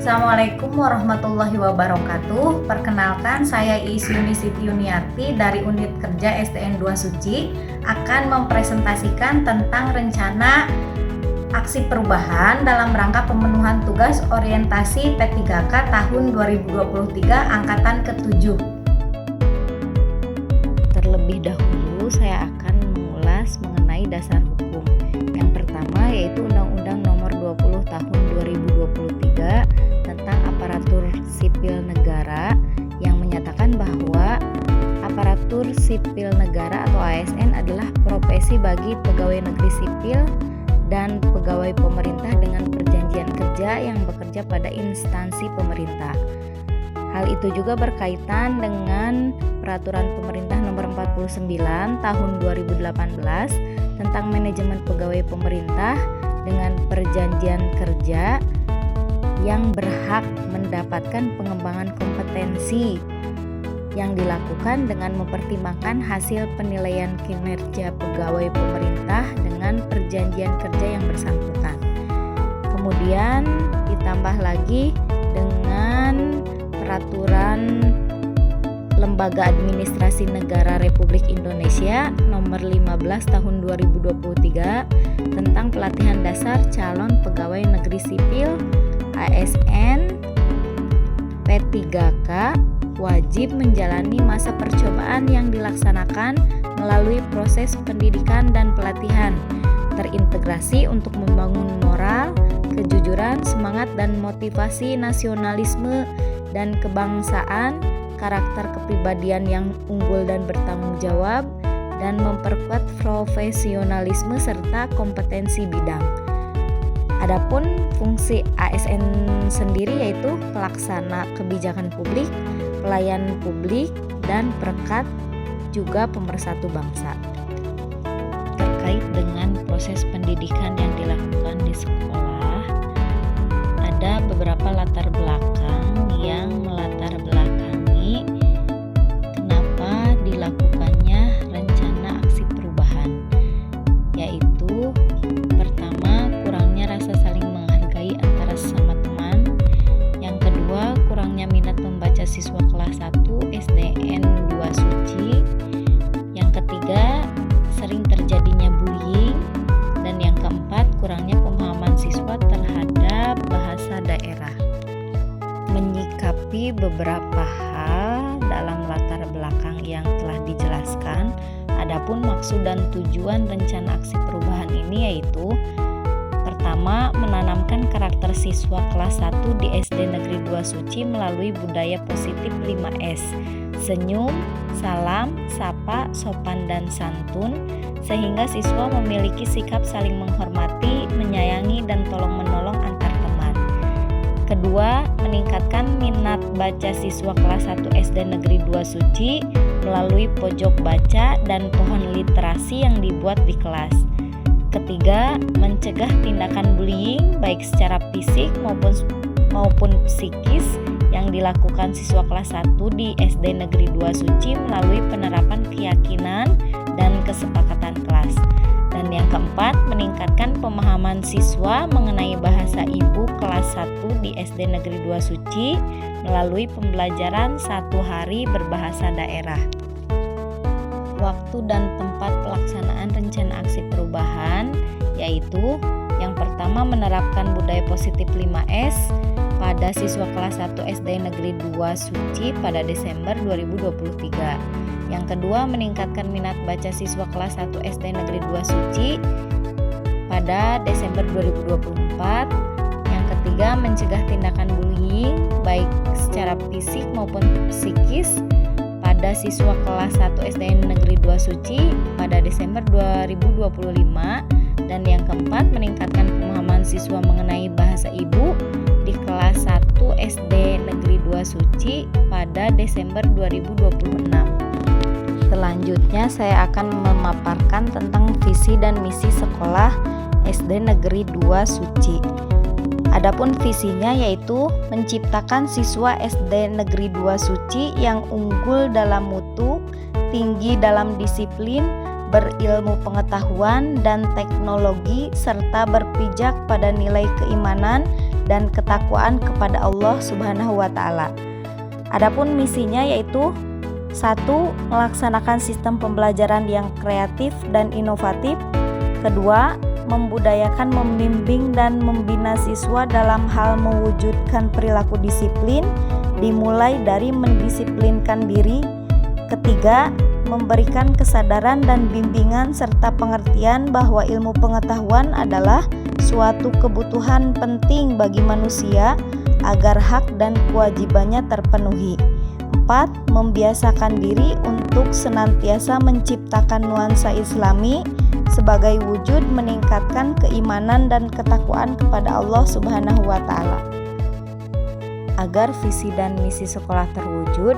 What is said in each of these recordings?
Assalamualaikum warahmatullahi wabarakatuh. Perkenalkan, saya Iis Yunisiti Yuniarti dari Unit Kerja SDN 2 Suci akan mempresentasikan tentang rencana aksi perubahan dalam rangka pemenuhan tugas orientasi P3K tahun 2023 angkatan ke-7. Terlebih dahulu saya akan mengulas mengenai dasar hukum. Yang pertama yaitu Undang-Undang Nomor 20 Tahun 2023 tentang aparatur sipil negara yang menyatakan bahwa aparatur sipil negara atau ASN adalah profesi bagi pegawai negeri sipil dan pegawai pemerintah dengan perjanjian kerja yang bekerja pada instansi pemerintah. Hal itu juga berkaitan dengan Peraturan Pemerintah Nomor 49 Tahun 2018 tentang manajemen pegawai pemerintah dengan perjanjian kerja yang berhak mendapatkan pengembangan kompetensi yang dilakukan dengan mempertimbangkan hasil penilaian kinerja pegawai pemerintah dengan perjanjian kerja yang bersangkutan. Kemudian ditambah lagi dengan Peraturan Lembaga Administrasi Negara Republik Indonesia Nomor 15 Tahun 2023 tentang pelatihan dasar calon pegawai negeri sipil ASN P3K wajib menjalani masa percobaan yang dilaksanakan melalui proses pendidikan dan pelatihan terintegrasi untuk membangun moral, kejujuran, semangat dan motivasi nasionalisme dan kebangsaan, karakter kepribadian yang unggul dan bertanggung jawab, dan memperkuat profesionalisme serta kompetensi bidang. Adapun fungsi ASN sendiri yaitu pelaksana kebijakan publik, pelayan publik, dan perekat juga pemersatu bangsa. Terkait dengan proses pendidikan yang dilakukan di sekolah, ada beberapa latar belakang yang melatar belakangi kenapa dilakukannya rencana aksi perubahan, yaitu pertama, kurangnya rasa saling menghargai antara sesama teman. Yang kedua, kurangnya minat membaca siswa kelas 1 SDN 2 Suci. Yang ketiga, sering terjadinya bullying. Dan yang keempat, kurangnya pemahaman siswa terhadap bahasa daerah. Menyikapi beberapa hal dalam latar belakang yang telah dijelaskan, adapun maksud dan tujuan rencana aksi perubahan ini yaitu pertama, menanamkan karakter siswa kelas 1 di SD Negeri 2 Suci melalui budaya positif 5S: senyum, salam, sapa, sopan, dan santun, sehingga siswa memiliki sikap saling menghormati, menyayangi, dan tolong-menolong antar teman. Kedua, meningkatkan minat baca siswa kelas 1 SD Negeri 2 Suci melalui pojok baca dan pohon literasi yang dibuat di kelas. Ketiga, mencegah tindakan bullying baik secara fisik maupun psikis yang dilakukan siswa kelas 1 di SD Negeri 2 Suci melalui penerapan keyakinan dan kesepakatan kelas. Dan yang keempat, meningkatkan pemahaman siswa mengenai bahasa ibu kelas 1 di SD Negeri 2 Suci melalui pembelajaran 1 hari berbahasa daerah. Waktu dan tempat pelaksanaan rencana aksi perubahan yaitu yang pertama, menerapkan budaya positif 5S pada siswa kelas 1 SD Negeri 2 Suci pada Desember 2023. Yang kedua, meningkatkan minat baca siswa kelas 1 SD Negeri 2 Suci pada Desember 2024. Yang ketiga, mencegah tindakan bullying baik secara fisik maupun psikis pada siswa kelas 1 SD Negeri 2 Suci pada Desember 2025. Dan yang keempat, meningkatkan pemahaman siswa mengenai bahasa ibu di kelas 1 SD Negeri 2 Suci pada Desember 2026. Selanjutnya saya akan memaparkan tentang visi dan misi sekolah SD Negeri 2 Suci. Adapun visinya yaitu menciptakan siswa SD Negeri 2 Suci yang unggul dalam mutu, tinggi dalam disiplin, berilmu pengetahuan dan teknologi, serta berpijak pada nilai keimanan, dan ketakwaan kepada Allah Subhanahu wa taala. Adapun misinya yaitu 1. Melaksanakan sistem pembelajaran yang kreatif dan inovatif. 2. Membudayakan, membimbing, dan membina siswa dalam hal mewujudkan perilaku disiplin, dimulai dari mendisiplinkan diri. 3. Memberikan kesadaran dan bimbingan serta pengertian bahwa ilmu pengetahuan adalah suatu kebutuhan penting bagi manusia agar hak dan kewajibannya terpenuhi. 4. Membiasakan diri untuk senantiasa menciptakan nuansa Islami sebagai wujud meningkatkan keimanan dan ketakwaan kepada Allah Subhanahu wa taala. Agar visi dan misi sekolah terwujud,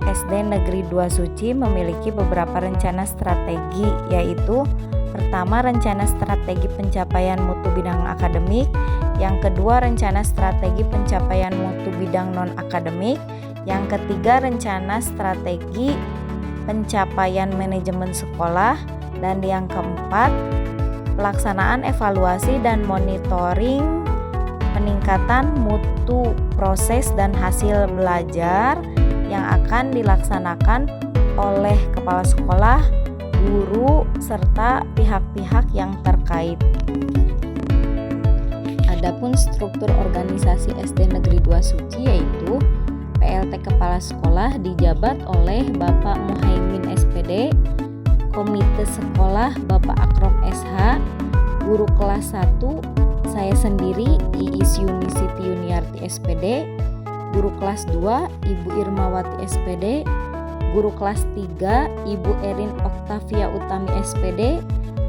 SD Negeri 2 Suci memiliki beberapa rencana strategi, yaitu pertama, rencana strategi pencapaian mutu bidang akademik. Yang kedua, rencana strategi pencapaian mutu bidang non-akademik. Yang ketiga, rencana strategi pencapaian manajemen sekolah. Dan yang keempat, pelaksanaan evaluasi dan monitoring peningkatan mutu proses dan hasil belajar yang akan dilaksanakan oleh kepala sekolah, guru, serta pihak-pihak yang terkait. Adapun struktur organisasi SD Negeri 2 Suci yaitu PLT Kepala Sekolah dijabat oleh Bapak Muhaimin SPD, Komite Sekolah Bapak Akrom SH, Guru kelas 1 saya sendiri Iis Yunisiti Yuniarti SPD, Guru kelas 2 Ibu Irmawati SPD, Guru kelas 3 Ibu Erin Oktavia Utami SPD,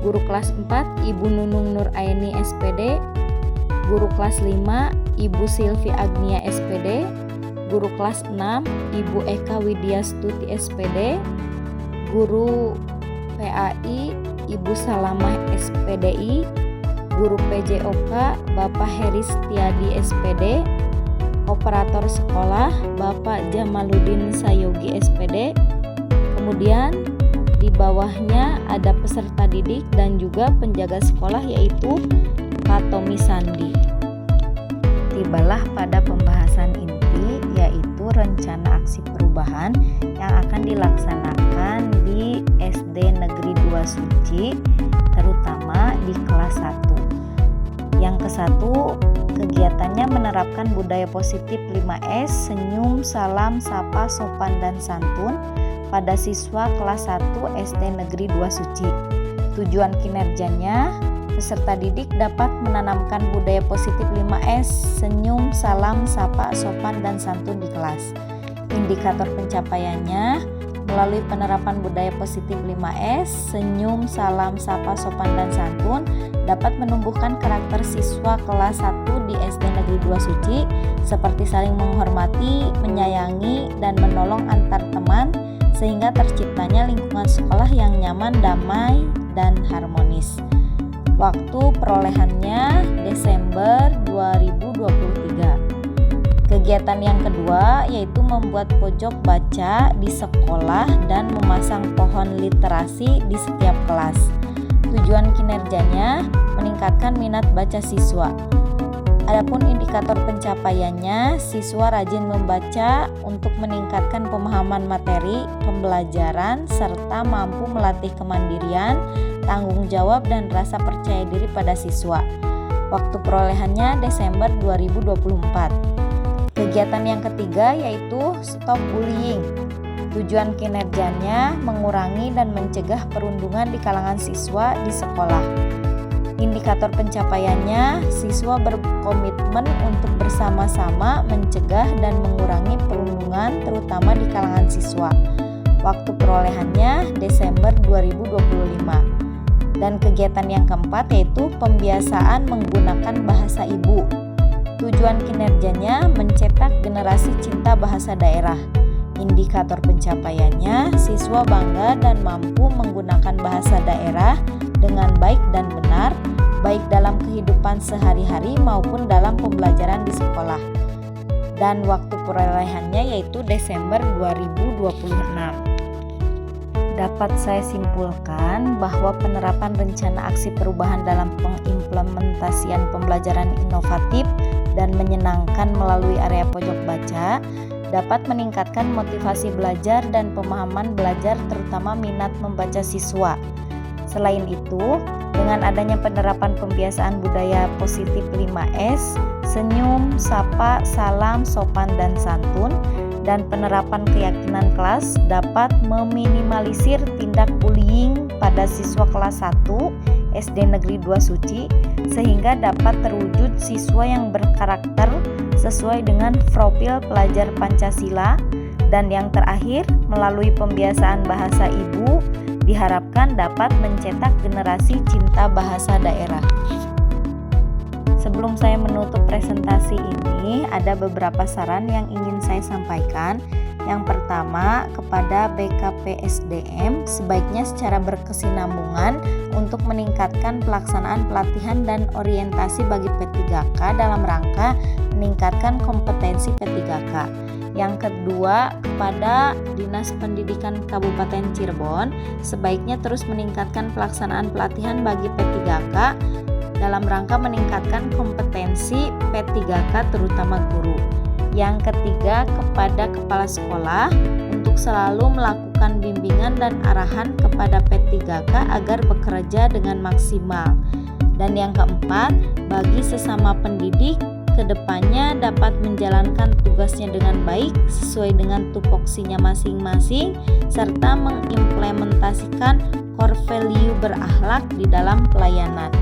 Guru kelas 4 Ibu Nunung Nur Aini SPD, Guru kelas 5 Ibu Silvi Agnia SPD, Guru kelas 6 Ibu Eka Widya Stuti SPD, Guru PAI Ibu Salamah SPDI, Guru PJOK Bapak Heri Setiadi SPD, Operator Sekolah Bapak Jamaluddin Sayogi SPD. Kemudian di bawahnya ada peserta didik dan juga penjaga sekolah yaitu Pak Tommy Sandi. Tibalah pada pembahasan inti yaitu rencana aksi perubahan yang akan dilaksanakan di SD Negeri 2 Suci, terutama di kelas 1. Yang ke-1, kegiatannya menerapkan budaya positif 5S, senyum, salam, sapa, sopan, dan santun pada siswa kelas 1 SD Negeri 2 Suci. Tujuan kinerjanya, peserta didik dapat menanamkan budaya positif 5S, senyum, salam, sapa, sopan, dan santun di kelas. Indikator pencapaiannya, melalui penerapan budaya positif 5S, senyum, salam, sapa, sopan, dan santun dapat menumbuhkan karakter siswa kelas 1 di SD Negeri 2 Suci seperti saling menghormati, menyayangi, dan menolong antar teman sehingga terciptanya lingkungan sekolah yang nyaman, damai, dan harmonis. Waktu perolehannya Desember 2023. Kegiatan yang kedua yaitu membuat pojok baca di sekolah dan memasang pohon literasi di setiap kelas. Tujuan kinerjanya meningkatkan minat baca siswa. Adapun indikator pencapaiannya, siswa rajin membaca untuk meningkatkan pemahaman materi pembelajaran serta mampu melatih kemandirian, tanggung jawab, dan rasa percaya diri pada siswa. Waktu perolehannya Desember 2024. Kegiatan yang ketiga yaitu Stop Bullying. Tujuan kinerjanya mengurangi dan mencegah perundungan di kalangan siswa di sekolah. Indikator pencapaiannya, siswa berkomitmen untuk bersama-sama mencegah dan mengurangi perundungan terutama di kalangan siswa. Waktu perolehannya Desember 2025. Dan kegiatan yang keempat yaitu pembiasaan menggunakan bahasa ibu. Tujuan kinerjanya mencetak generasi cinta bahasa daerah. Indikator pencapaiannya, siswa bangga dan mampu menggunakan bahasa daerah dengan baik dan benar, baik dalam kehidupan sehari-hari maupun dalam pembelajaran di sekolah. Dan waktu perolehannya yaitu Desember 2026. Dapat saya simpulkan bahwa penerapan rencana aksi perubahan dalam pengimplementasian pembelajaran inovatif dan menyenangkan melalui area pojok baca dapat meningkatkan motivasi belajar dan pemahaman belajar, terutama minat membaca siswa. Selain itu, dengan adanya penerapan pembiasaan budaya positif 5S, senyum, sapa, salam, sopan, dan santun, dan penerapan keyakinan kelas dapat meminimalisir tindak bullying pada siswa kelas 1 SD Negeri 2 Suci, sehingga dapat terwujud siswa yang berkarakter sesuai dengan profil pelajar Pancasila. Dan yang terakhir, melalui pembiasaan bahasa ibu diharapkan dapat mencetak generasi cinta bahasa daerah. Sebelum saya menutup presentasi ini, ada beberapa saran yang ingin saya sampaikan. Yang pertama, kepada BKPSDM sebaiknya secara berkesinambungan untuk meningkatkan pelaksanaan pelatihan dan orientasi bagi P3K dalam rangka meningkatkan kompetensi P3K. Yang kedua, kepada Dinas Pendidikan Kabupaten Cirebon sebaiknya terus meningkatkan pelaksanaan pelatihan bagi P3K dalam rangka meningkatkan kompetensi P3K terutama guru. Yang ketiga, kepada kepala sekolah untuk selalu melakukan bimbingan dan arahan kepada P3K agar bekerja dengan maksimal. Dan yang keempat, bagi sesama pendidik kedepannya dapat menjalankan tugasnya dengan baik sesuai dengan tupoksinya masing-masing serta mengimplementasikan core value berakhlak di dalam pelayanan.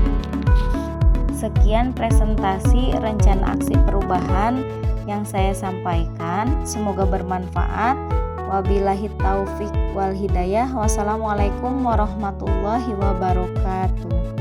Sekian presentasi rencana aksi perubahan yang saya sampaikan, semoga bermanfaat. Wabillahi taufik wal hidayah. Wassalamualaikum warahmatullahi wabarakatuh.